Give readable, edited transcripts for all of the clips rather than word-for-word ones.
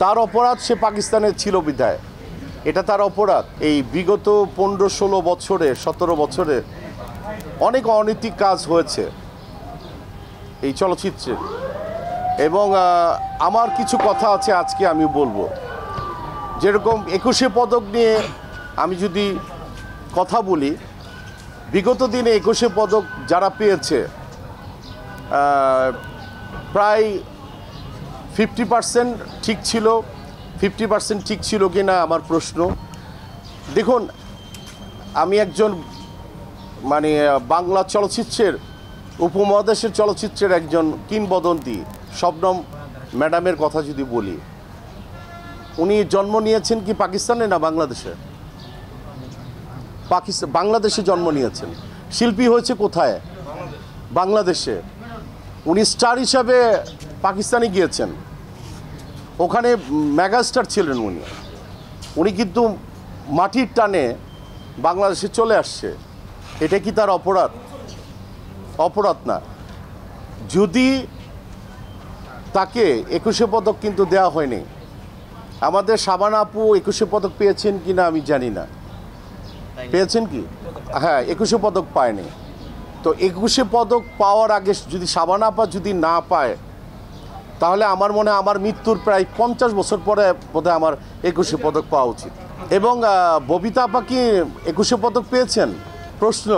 তার অপরাধ সে পাকিস্তানে ছিল বিধায়, এটা তার অপরাধ। এই বিগত 15-16 বছরে 17 বছরে অনেক অনৈতিক কাজ হয়েছে এই চলচ্চিত্রে, এবং আমার কিছু কথা আছে আজকে আমি বলবো। যেরকম 21শে পদক নিয়ে আমি যদি কথা বলি, বিগত দিনে 21শে পদক যারা পেয়েছে প্রায় 50% ঠিক ছিল। 50% ঠিক ছিল কি না আমার প্রশ্ন। দেখুন, আমি একজন বাংলা চলচ্চিত্রের উপমহাদেশের চলচ্চিত্রের একজন কিংবদন্তি শবনম ম্যাডামের কথা যদি বলি, উনি জন্ম নিয়েছেন কি পাকিস্তানে না বাংলাদেশে? বাংলাদেশে জন্ম নিয়েছেন। শিল্পী হয়েছে কোথায়? বাংলাদেশে। উনি স্টার হিসাবে পাকিস্তানে গিয়েছেন, ওখানে মেগাস্টার ছিলেন উনি কিন্তু মাটির টানে বাংলাদেশে চলে আসছে। এটা কি তার অপরাধ? অপরাধ না। যদি তাকে 21শে পদক কিন্তু দেওয়া হয়নি। আমাদের শাবানা আপু 21শে পদক পেয়েছেন কি না আমি জানি না, পেয়েছেন কি? হ্যাঁ, 21শে পদক পায়নি। তো 21শে পদক পাওয়ার আগে যদি শাবানা আপা যদি না পায়, তাহলে আমার মনে হয় আমার মৃত্যুর প্রায় 50 বছর পরে বোধহয় আমার 21শে পদক পাওয়া উচিত। এবং ববিতা আপা কি 21শে পদক পেয়েছেন? প্রশ্ন।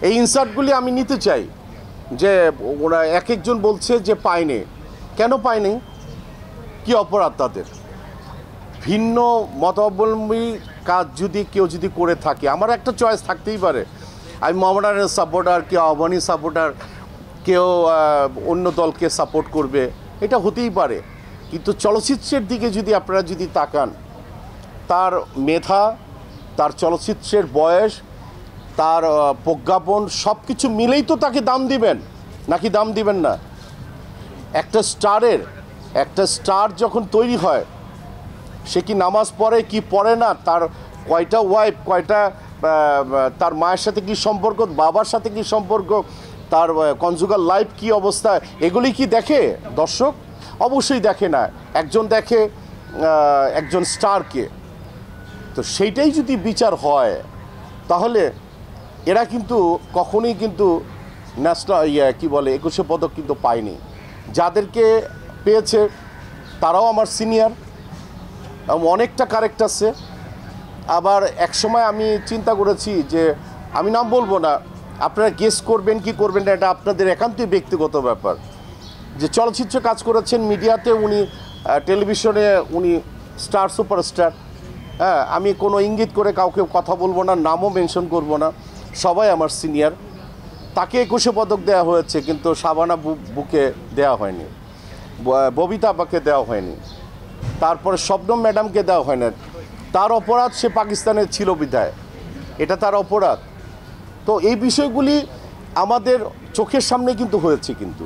এই ইনসার্টগুলি আমি নিতে চাই যে ওরা এক একজন বলছে যে পায়নি। কেন পায়নি? কি অপরাধ তাদের? ভিন্ন মতাবলম্বী কাজ যদি কেউ যদি করে থাকে, আমার একটা চয়েস থাকতেই পারে। আমি মোহামেডানের সাপোর্টার, কেউ আহ্বানী সাপোর্টার, কেউ অন্য দলকে সাপোর্ট করবে, এটা হতেই পারে। কিন্তু চলচ্চিত্রের দিকে যদি আপনারা যদি তাকান, তার মেধা, তার চলচ্চিত্রের বয়স, তার প্রজ্ঞাপন সব কিছু মিলেই তো তাকে দাম দিবেন, নাকি দাম দিবেন না? একটা স্টার যখন তৈরি হয়, সে কি নামাজ পড়ে কি পড়ে না, তার কয়টা ওয়াইফ, কয়টা তার মায়ের সাথে কি সম্পর্ক, বাবার সাথে কি সম্পর্ক, তার কনজুগাল লাইফ কি অবস্থা, এগুলি কি দেখে দর্শক? অবশ্যই দেখে না। একজন দেখে একজন স্টারকে। তো সেইটাই যদি বিচার হয়, তাহলে এরা কিন্তু কখনোই কিন্তু ন্যাশনাল 21শে পদক কিন্তু পায়নি। যাদেরকে পেয়েছে তারাও আমার সিনিয়র, অনেকটা কারেক্ট আছে। আবার একসময় আমি চিন্তা করেছি যে, আমি নাম বলবো না, আপনারা গেস করবেন কি করবেন না, এটা আপনাদের একান্তই ব্যক্তিগত ব্যাপার। যে চলচ্চিত্রে কাজ করেছেন, মিডিয়াতে উনি, টেলিভিশনে উনি স্টার সুপারস্টার। হ্যাঁ, আমি কোনো ইঙ্গিত করে কাউকে কথা বলবো না, নামও মেনশন করব না, সবাই আমার সিনিয়র। তাকে 21শে পদক দেওয়া হয়েছে, কিন্তু শাবানা বুকে দেওয়া হয়নি, ববিতা আপাকে দেওয়া হয়নি, তারপরে শবনম ম্যাডামকে দেওয়া হয় না। তার অপরাধ সে পাকিস্তানে ছিল বিধায়, এটা তার অপরাধ। তো এই বিষয়গুলি আমাদের চোখের সামনে কিন্তু হয়েছে। কিন্তু